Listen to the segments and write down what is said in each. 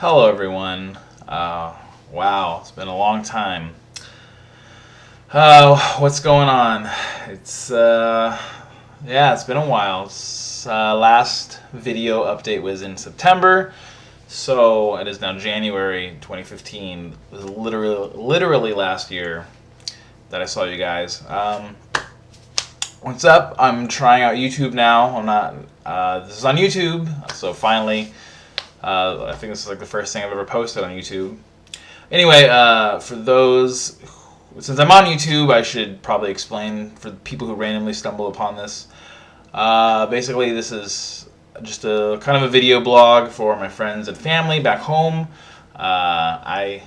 Hello, everyone. Wow, it's been a long time. What's going on? It's it's been a while. Last video update was in September, so it is now January 2015. It was literally last year that I saw you guys. What's up? I'm trying out YouTube now. I'm not. This is on YouTube, so finally. I think this is like the first thing I've ever posted on YouTube. Anyway, for those, since I'm on YouTube, I should probably explain for the people who randomly stumble upon this. Basically, this is just a kind of a video blog for my friends and family back home. I,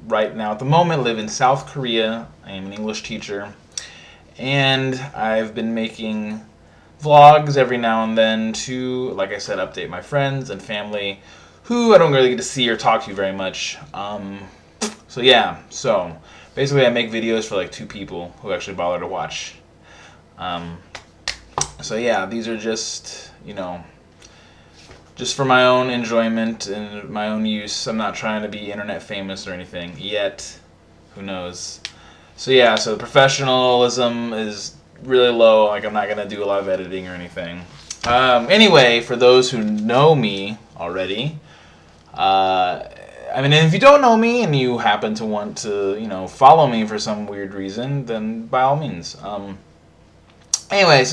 right now at the moment, live in South Korea. I am an English teacher. And I've been making vlogs every now and then to, like I said, update my friends and family who I don't really get to see or talk to very much. So basically I make videos for like 2 people who actually bother to watch. These are just, just for my own enjoyment and my own use. I'm not trying to be internet famous or anything yet. Who knows? So the professionalism is really low. Like, I'm not going to do a lot of editing or anything. Anyway, for those who know me already, if you don't know me and you happen to want to, follow me for some weird reason, then by all means. Guys,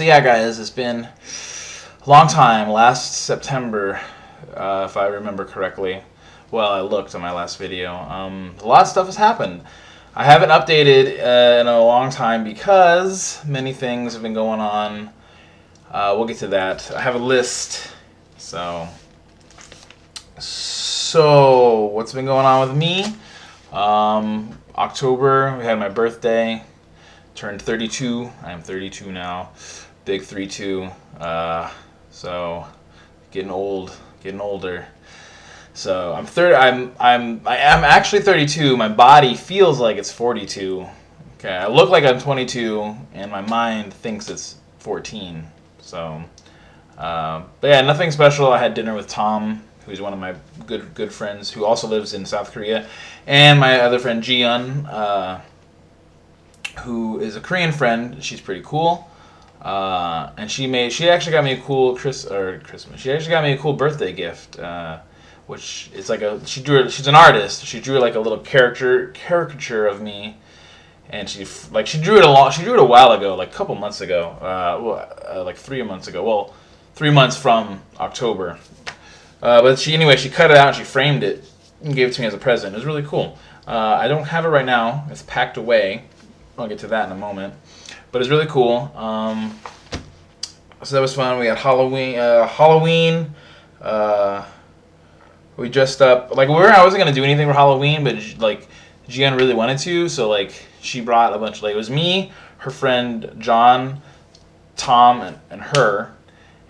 it's been a long time. Last September, if I remember correctly. Well, I looked on my last video. A lot of stuff has happened. I haven't updated in a long time because many things have been going on. We'll get to that. I have a list. So what's been going on with me? October, we had my birthday. Turned 32. I am 32 now. Big 3-2. So getting old, getting older. So I'm 30. I am actually 32. My body feels like it's 42. Okay, I look like I'm 22, and my mind thinks it's 14. So, nothing special. I had dinner with Tom, who's one of my good friends, who also lives in South Korea, and my other friend Jiyeon, who is a Korean friend. She's pretty cool. And she actually got me a cool Christmas. She actually got me a cool birthday gift. Which is like she's an artist. She drew like a little caricature of me, and she drew it a while ago, like a couple months ago, like 3 months ago. Well, 3 months from October. But she cut it out and she framed it and gave it to me as a present. It was really cool. I don't have it right now. It's packed away. I'll get to that in a moment. But it's really cool. So that was fun. We had Halloween. We dressed up I wasn't gonna do anything for Halloween, but like Jiyeon really wanted to, so like she brought a bunch. Like, it was me, her friend John, Tom, and her,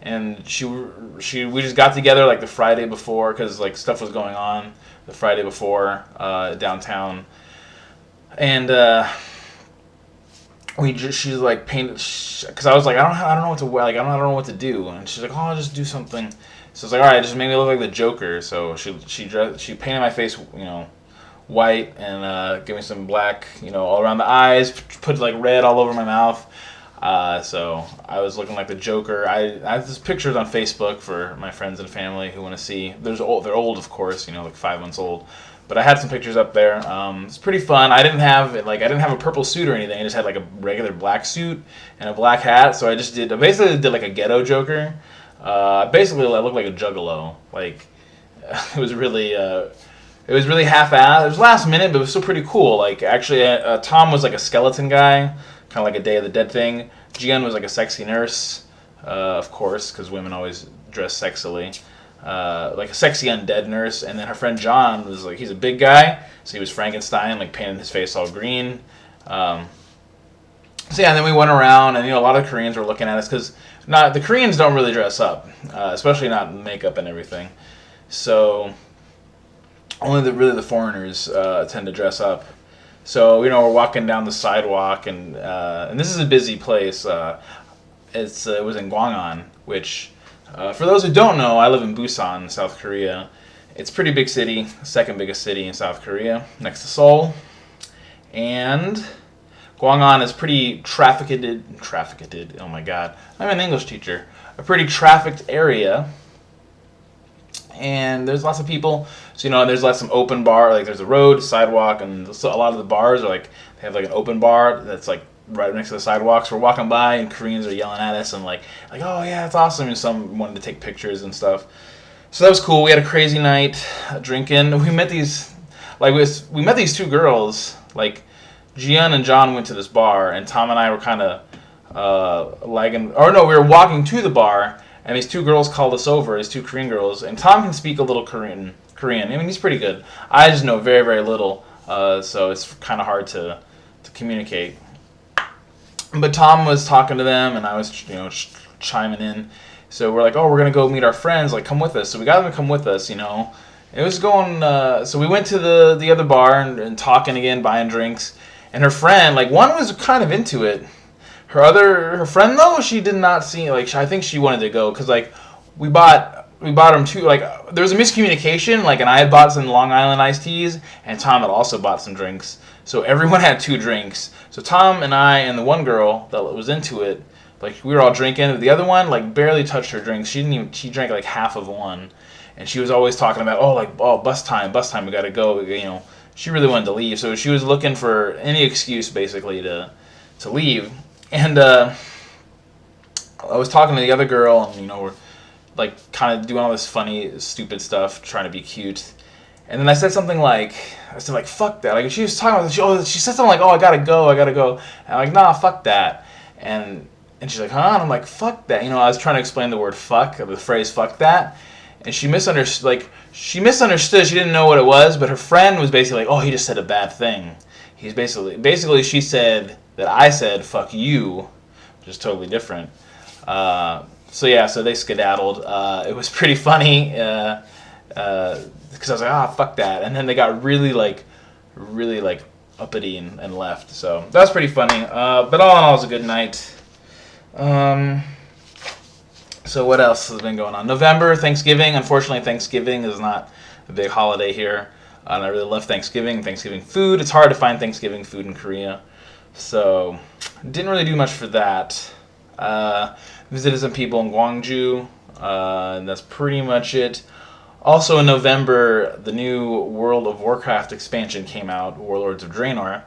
and we just got together like the Friday before because like stuff was going on the Friday before downtown, and she's like painted because I was like I don't know what to wear, like I don't know what to do, and she's like, oh, I'll just do something. So it's like, all right, just make me look like the Joker. So she painted my face, white, and gave me some black, all around the eyes. Put like red all over my mouth. So I was looking like the Joker. I have these pictures on Facebook for my friends and family who want to see. They're old, of course, like 5 months old. But I had some pictures up there. It's pretty fun. I didn't have a purple suit or anything. I just had like a regular black suit and a black hat. So I basically did like a ghetto Joker. Basically, I looked like a juggalo. Like, it was really half-assed. It was last minute, but it was still pretty cool. Like, actually, Tom was like a skeleton guy, kind of like a Day of the Dead thing. Jiyeon was like a sexy nurse, of course, because women always dress sexily. Like a sexy undead nurse. And then her friend John was like, he's a big guy, so he was Frankenstein, like painted his face all green. And then we went around, and a lot of Koreans were looking at us because the Koreans don't really dress up, especially not makeup and everything. So only the foreigners tend to dress up. So we're walking down the sidewalk, and this is a busy place. It was in Gwangwon, which for those who don't know, I live in Busan, South Korea, It's a pretty big city, second biggest city in South Korea, next to Seoul. And Gwangon is pretty trafficked. Oh my god, I'm an English teacher. A pretty trafficked area, and there's lots of people. So there's like some open bar, like there's a road, sidewalk, and so a lot of the bars are like they have like an open bar that's like right next to the sidewalks. We're walking by, and Koreans are yelling at us and like oh yeah, it's awesome, and some wanted to take pictures and stuff. So that was cool. We had a crazy night drinking. We met these two girls. Like Jian and John went to this bar, and Tom and I were kind of lagging. Or no, we were walking to the bar, and these two girls called us over. These two Korean girls, and Tom can speak a little Korean. I mean, he's pretty good. I just know very, very little, so it's kind of hard to communicate. But Tom was talking to them, and I was chiming in. So we're like, oh, we're gonna go meet our friends. Like, come with us. So we got them to come with us. It was going. So we went to the other bar and talking again, buying drinks. And her friend, like, one was kind of into it. Her friend though, she did not seem like. I think she wanted to go because like we bought them two. Like there was a miscommunication. Like, and I had bought some Long Island iced teas, and Tom had also bought some drinks. So everyone had 2 drinks. So Tom and I and the one girl that was into it. Like, we were all drinking. The other one, like, barely touched her drinks. She drank, like, half of one. And she was always talking about, bus time, we gotta go. She really wanted to leave. So she was looking for any excuse, basically, to leave. And I was talking to the other girl, and, we're, like, kind of doing all this funny, stupid stuff, trying to be cute. And then I said something like, fuck that. Like, she was talking about this. She said something like, I gotta go. And I'm like, nah, fuck that. And she's like, huh? And I'm like, fuck that. I was trying to explain the word fuck, the phrase fuck that. And she misunderstood. She didn't know what it was, but her friend was basically like, oh, he just said a bad thing. He's basically she said that I said fuck you, which is totally different. So they skedaddled. It was pretty funny because I was like, fuck that. And then they got really uppity and left. So that was pretty funny. But all in all, it was a good night. So what else has been going on? November, Thanksgiving. Unfortunately, Thanksgiving is not a big holiday here. And I really love Thanksgiving food. It's hard to find Thanksgiving food in Korea. So didn't really do much for that. Visited some people in Gwangju. And that's pretty much it. Also in November, the new World of Warcraft expansion came out, Warlords of Draenor.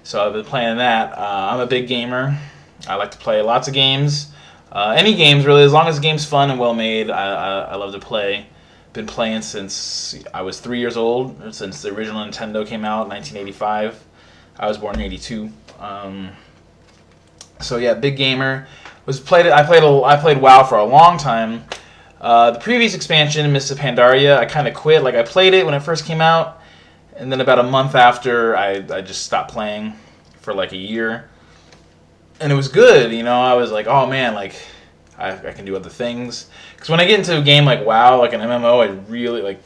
So I've been playing that. I'm a big gamer. I like to play lots of games. Any games, really, as long as the game's fun and well made, I love to play. Been playing since I was 3 years old, since the original Nintendo came out in 1985. I was born in 82. So yeah, big gamer. I played WoW for a long time. The previous expansion, Mists of Pandaria, I kind of quit. Like, I played it when it first came out, and then about a month after, I just stopped playing for like a year. And it was good, I was like, oh man, like, I can do other things. Because when I get into a game like WoW, like an MMO, I really,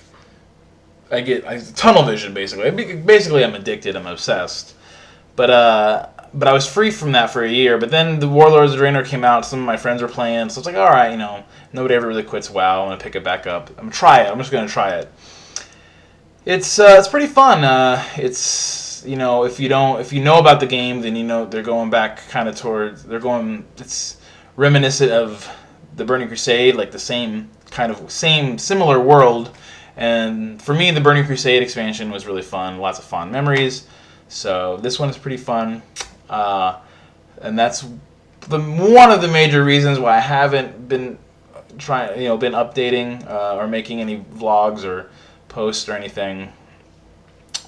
I get tunnel vision, basically. Basically, I'm addicted, I'm obsessed. But I was free from that for a year. But then the Warlords of Draenor came out, some of my friends were playing, so it's like, alright, nobody ever really quits WoW, I'm going to pick it back up. I'm going to try it, I'm just going to try it. It's pretty fun. It's if you know about the game, then they're going back kind of towards it's reminiscent of the Burning Crusade, like the same similar world. And for me, the Burning Crusade expansion was really fun, lots of fond memories. So this one is pretty fun, and that's one of the major reasons why I haven't been been updating or making any vlogs or posts or anything.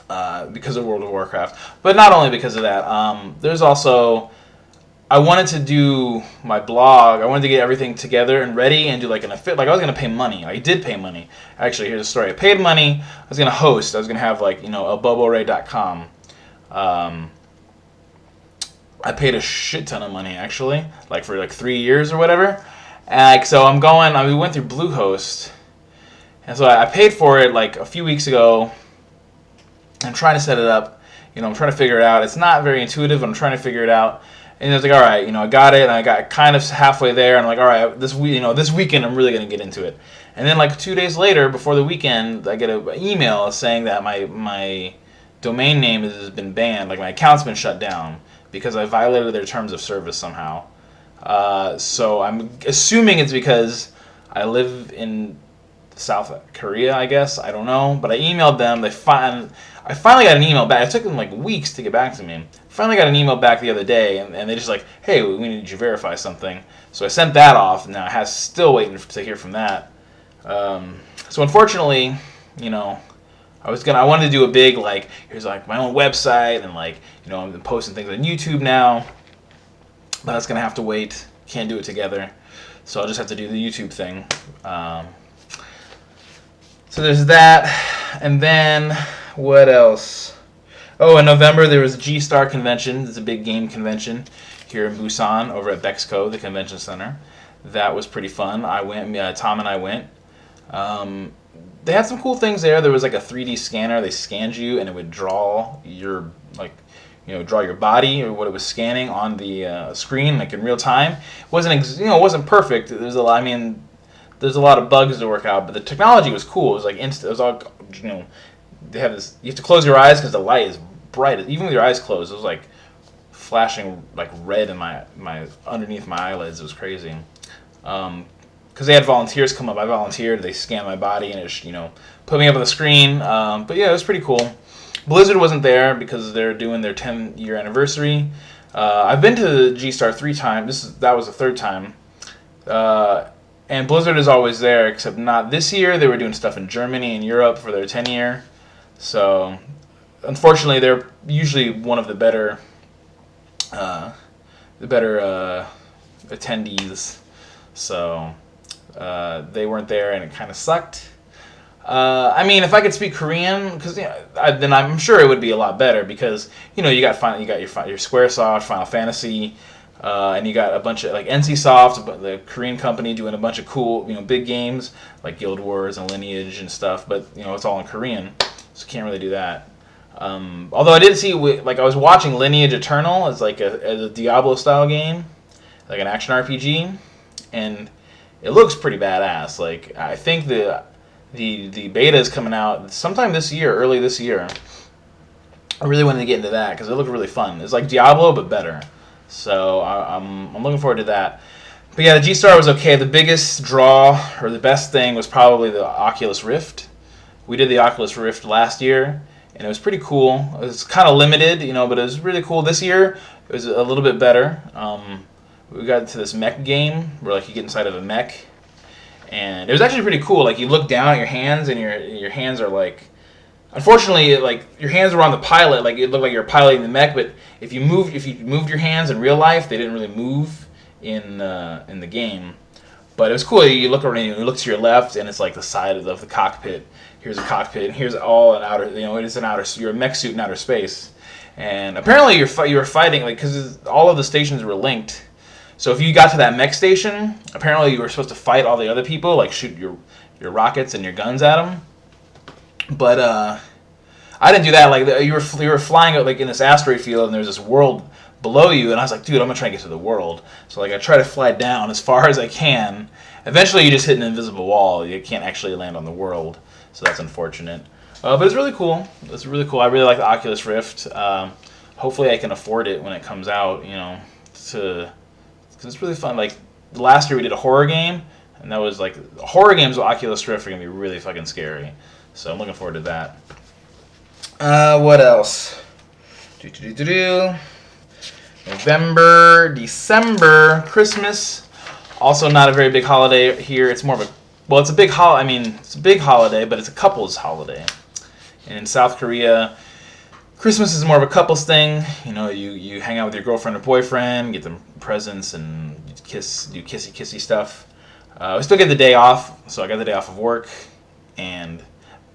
Because of World of Warcraft. But not only because of that. There's also, I wanted to do my blog. I wanted to get everything together and ready and do like I was going to pay money. I did pay money. Actually, here's the story. I paid money. I was going to host. I was going to have elboboray.com. I paid a shit ton of money, actually. For 3 years or whatever. So we went through Bluehost. And so I paid for it a few weeks ago. I'm trying to set it up, I'm trying to figure it out. It's not very intuitive, but I'm trying to figure it out. And I was like, all right, I got it, and I got kind of halfway there, and I'm like, all right, this weekend I'm really going to get into it. And then like 2 days later, before the weekend, I get an email saying that my domain name has been banned, like my account's been shut down because I violated their terms of service somehow. So I'm assuming it's because I live in South Korea, I guess. I don't know. But I emailed them. I finally got an email back. It took them like weeks to get back to me. Finally got an email back the other day, and they just like, hey, we need you to verify something. So I sent that off. Now I still waiting to hear from that. So unfortunately, you know, I wanted to do a big, like, here's like my own website, and like, you know, I'm posting things on YouTube now. But that's gonna have to wait. Can't do it together. So I'll just have to do the YouTube thing. So there's that. And then what else? Oh, in November there was a G-Star convention. It's a big game convention here in Busan over at Bexco, the convention center. That was pretty fun. I went. Tom and I went. They had some cool things there. There was like a 3D scanner. They scanned you, and it would draw your draw your body or what it was scanning on the screen, like in real time. It wasn't perfect. There's a lot. I mean, there's a lot of bugs to work out, but the technology was cool. It was like instant. It was all, they have this. You have to close your eyes because the light is bright. Even with your eyes closed, it was like flashing like red in my underneath my eyelids. It was crazy. Because they had volunteers come up. I volunteered. They scanned my body and it put me up on the screen. But yeah, it was pretty cool. Blizzard wasn't there because they're doing their 10-year anniversary. I've been to G-Star 3 times. That was the third time. And Blizzard is always there, except not this year. They were doing stuff in Germany and Europe for their 10-year. So, unfortunately, they're usually one of the better attendees. So, they weren't there, and it kind of sucked. I mean, if I could speak Korean, because then I'm sure it would be a lot better because you got your SquareSoft, Final Fantasy, and you got a bunch of like NCSoft, the Korean company, doing a bunch of cool big games like Guild Wars and Lineage and stuff. But it's all in Korean, so can't really do that. Although I did see I was watching Lineage Eternal as like a Diablo style game, like an action RPG, and it looks pretty badass. Like I think the beta is coming out sometime this year, early this year. I really wanted to get into that because it looked really fun. It's like Diablo, but better. So I'm looking forward to that. But yeah, the G-Star was okay. The biggest draw, or the best thing, was probably the Oculus Rift. We did the Oculus Rift last year, and it was pretty cool. It was kind of limited, but it was really cool. This year, it was a little bit better. We got into this mech game where like you get inside of a mech. And it was actually pretty cool. Like you look down at your hands, and your hands are like, unfortunately, like your hands were on the pilot. Like it looked like you were piloting the mech. But if you moved your hands in real life, they didn't really move in the game. But it was cool. You look around, you look to your left, and it's like the side of the cockpit. Here's a cockpit, and here's all an outer. It's an outer. You're a mech suit in outer space. And apparently you were fighting like because all of the stations were linked. So if you got to that mech station, apparently you were supposed to fight all the other people, like shoot your rockets and your guns at them. But I didn't do that. Like you were flying like in this asteroid field, and there's this world below you, and I was like, dude, I'm gonna try and get to the world. So like I try to fly down as far as I can. Eventually, you just hit an invisible wall. You can't actually land on the world, so that's unfortunate. But it's really cool. It's really cool. I really like the Oculus Rift. Hopefully, I can afford it when it comes out. Because it's really fun. Like last year we did a horror game, and that was like horror games with Oculus Rift are gonna be really fucking scary. So I'm looking forward to that. What else? November, December, Christmas. Also not a very big holiday here. It's more of it's a big holiday. I mean, it's a big holiday, but it's a couples holiday. And in South Korea, Christmas is more of a couples thing. You hang out with your girlfriend or boyfriend, get them presents, and do kissy stuff. We still get the day off, so I got the day off of work, and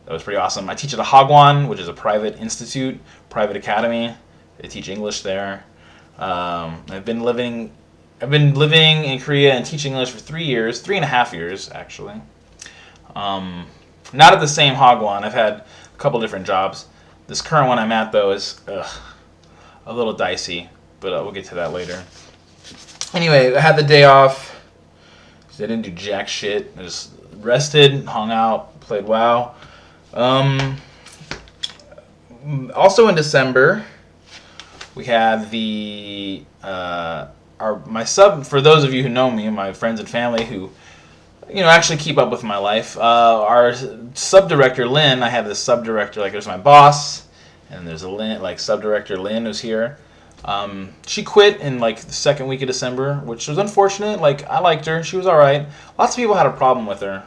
that was pretty awesome. I teach at a Hagwon, which is a private institute, private academy. They teach English there. I've been living in Korea and teaching English for 3.5 years actually. Not at the same Hagwon. I've had a couple different jobs. This current one I'm at, though, is a little dicey, but we'll get to that later. Anyway, I had the day off because I didn't do jack shit. I just rested, hung out, played WoW. Also in December, we had the my sub. For those of you who know me, my friends and family who actually keep up with my life. Our sub-director, Lynn, I have this sub-director, like there's my boss, and there's a Lynn, like sub-director Lynn who's here. She quit in like the second week of December, which was unfortunate. Like, I liked her. She was all right. Lots of people had a problem with her.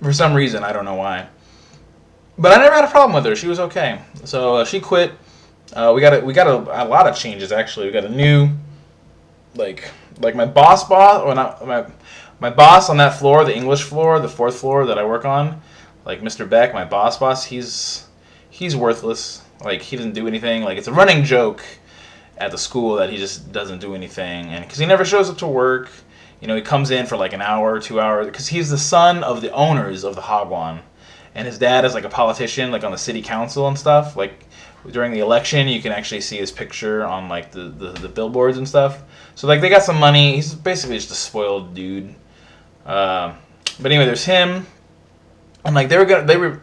For some reason, I don't know why. But I never had a problem with her. She was okay. So she quit. We got a lot of changes, actually. We got a new, like my boss, or not my boss on that floor, the English floor, the fourth floor that I work on, like Mr. Beck, my boss, he's worthless. Like, he doesn't do anything. Like, it's a running joke at the school that he just doesn't do anything, and because he never shows up to work. He comes in for like an hour or 2 hours, because he's the son of the owners of the Hagwon, and his dad is like a politician, like on the city council and stuff. Like, during the election, you can actually see his picture on like the billboards and stuff. So like, they got some money. He's basically just a spoiled dude. But anyway, there's him, and like they were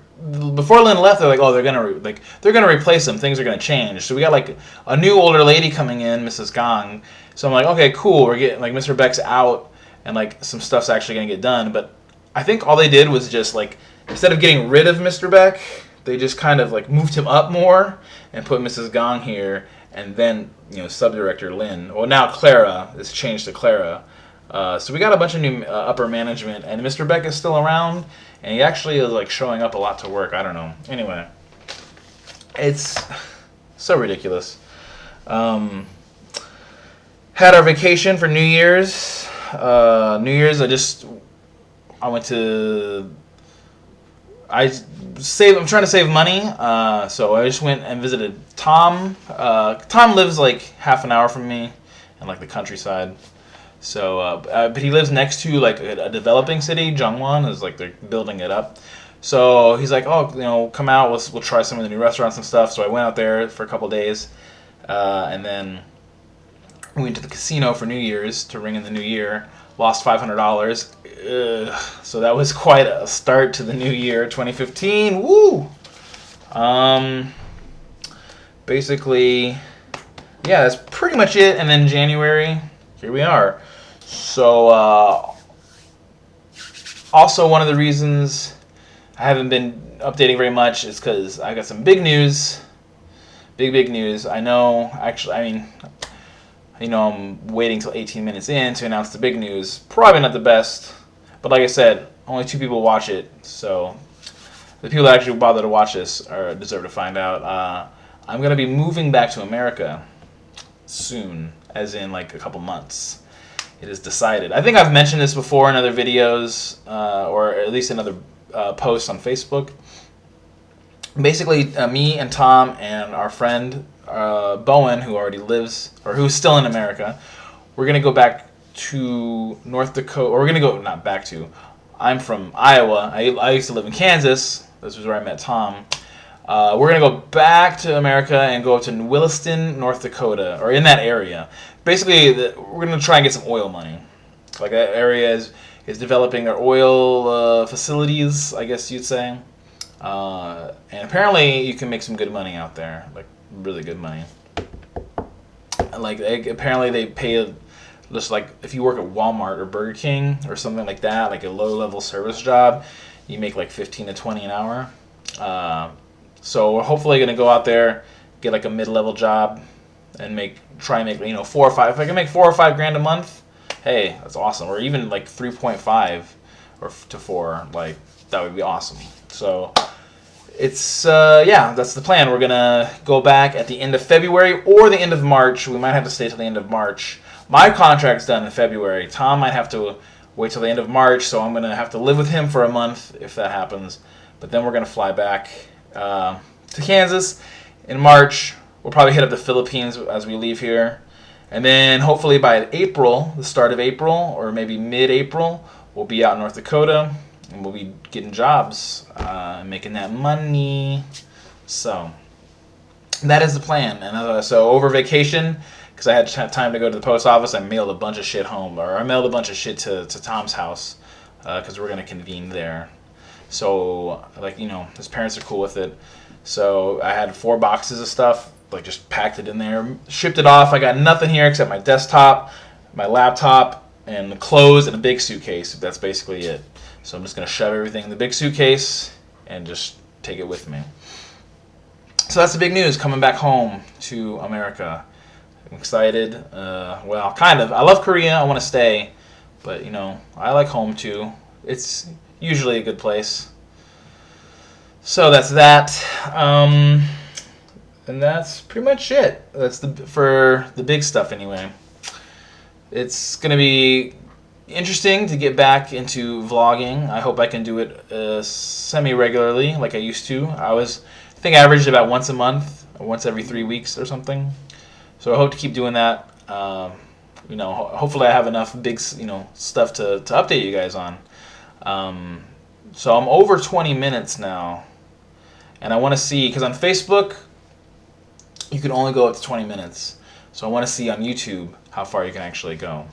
before Lynn left. They're like, oh, they're gonna replace him. Things are gonna change. So we got like a new older lady coming in, Mrs. Gang. So I'm like, okay, cool. We're getting, like, Mr. Beck's out, and like some stuff's actually gonna get done. But I think all they did was just like, instead of getting rid of Mr. Beck, they just kind of like moved him up more and put Mrs. Gang here, and then sub-director Lynn. Well, now Clara is changed to Clara. So we got a bunch of new upper management, and Mr. Beck is still around, and he actually is like showing up a lot to work. I don't know. Anyway, it's so ridiculous. Had our vacation for New Year's. I went to. I'm trying to save money, so I just went and visited Tom. Tom lives like half an hour from me, in like the countryside. So, but he lives next to like a developing city. Jungwon is like, they're building it up. So he's like, oh, come out. We'll try some of the new restaurants and stuff. So I went out there for a couple days, and then we went to the casino for New Year's to ring in the new year. Lost $500. So that was quite a start to the new year, 2015. Woo! Basically, yeah, that's pretty much it. And then January, here we are. So, also one of the reasons I haven't been updating very much is because I got some big news. Big news. I know, actually, I mean, I'm waiting till 18 minutes in to announce the big news. Probably not the best, but like I said, only 2 people watch it, so the people that actually bother to watch this deserve to find out. I'm going to be moving back to America soon, as in like a couple months. It is decided. I think I've mentioned this before in other videos, or at least in other posts on Facebook. Basically, me and Tom and our friend Bowen, who already lives, or who's still in America, we're going to go back to North Dakota, or we're going to go, not back to, I'm from Iowa. I used to live in Kansas. This was where I met Tom. We're going to go back to America and go up to Williston, North Dakota, or in that area. Basically, we're going to try and get some oil money. Like, that area is developing their oil facilities, I guess you'd say. And apparently you can make some good money out there, like really good money. Like, apparently they pay just like if you work at Walmart or Burger King or something like that, like a low-level service job, you make like 15 to 20 an hour. So we're hopefully going to go out there, get like a mid-level job, and try and make 4 or 5. If I can make 4 or 5 grand a month, hey, that's awesome. Or even like 3.5 or to 4, like that would be awesome. So it's that's the plan. We're gonna go back at the end of February or the end of March. We might have to stay till the end of March. My contract's done in February. Tom might have to wait till the end of March, so I'm gonna have to live with him for a month if that happens. But then we're gonna fly back to Kansas in March. We'll probably hit up the Philippines as we leave here, and then hopefully by April, the start of April, or maybe mid-April, we'll be out in North Dakota. And we'll be getting jobs, making that money. So that is the plan. And so over vacation, because I had time to go to the post office, I mailed a bunch of shit home, or I mailed a bunch of shit to Tom's house. because we're gonna convene there. So like his parents are cool with it. So I had 4 boxes of stuff, like just packed it in there, shipped it off. I got nothing here except my desktop, my laptop, and the clothes and a big suitcase. That's basically it. So I'm just gonna shove everything in the big suitcase and just take it with me. So that's the big news coming back home to America. I'm excited. Well, kind of. I love Korea. I want to stay, but I like home too. It's usually a good place. So that's that, and that's pretty much it. That's for the big stuff anyway. It's gonna be interesting to get back into vlogging. I hope I can do it semi-regularly like I used to. I think I averaged about once a month, or once every 3 weeks or something. So I hope to keep doing that. Hopefully I have enough big stuff to update you guys on. So I'm over 20 minutes now. And I want to see, because on Facebook, you can only go up to 20 minutes. So I want to see on YouTube how far you can actually go.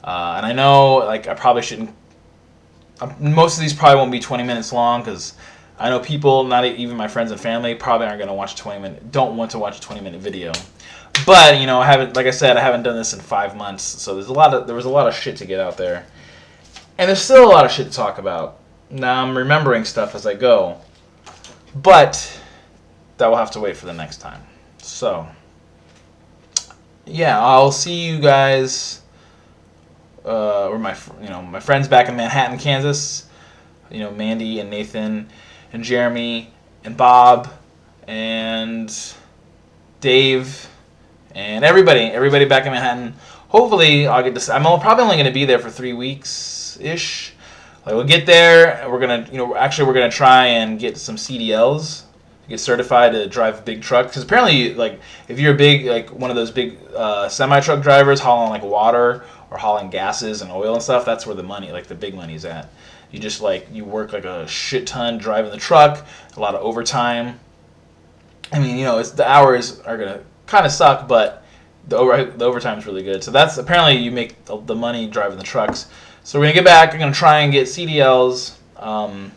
And I know, like, I probably shouldn't, most of these probably won't be 20 minutes long, because I know people, not even my friends and family, probably aren't going to watch don't want to watch a 20-minute video. But, I haven't, like I said, I haven't done this in 5 months, so there was a lot of shit to get out there. And there's still a lot of shit to talk about. Now I'm remembering stuff as I go. But that will have to wait for the next time. So, yeah, I'll see you guys, or my friends back in Manhattan, Kansas. Mandy and Nathan and Jeremy and Bob and Dave and everybody back in Manhattan. Hopefully, I'll get to. I'm probably only going to be there for 3 weeks ish. Like, we'll get there, and we're gonna try and get some CDLs, get certified to drive a big truck. Because apparently, like, if you're a big, like, one of those big semi-truck drivers hauling, like, water or hauling gases and oil and stuff, that's where the money, like, the big money's at. You just, like, you work, like, a shit ton driving the truck, a lot of overtime. I mean, the hours are gonna kind of suck, but the overtime's really good. So that's, apparently, you make the money driving the trucks. So we're going to get back. We're going to try and get CDLs. I'm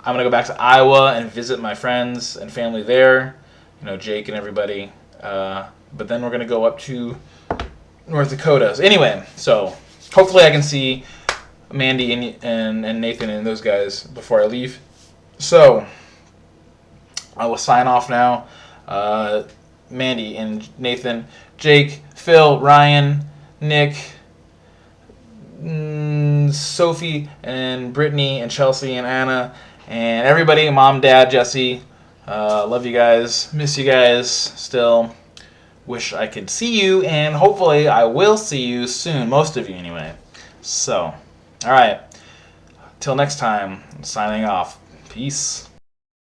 going to go back to Iowa and visit my friends and family there, Jake and everybody. But then we're going to go up to North Dakota. So anyway, so hopefully I can see Mandy and Nathan and those guys before I leave. So I will sign off now. Mandy and Nathan, Jake, Phil, Ryan, Nick, Sophie and Brittany and Chelsea and Anna and everybody, Mom, Dad, Jesse, love you guys, miss you guys still, wish I could see you, and hopefully I will see you soon, most of you anyway. So, alright, till next time, I'm signing off. Peace.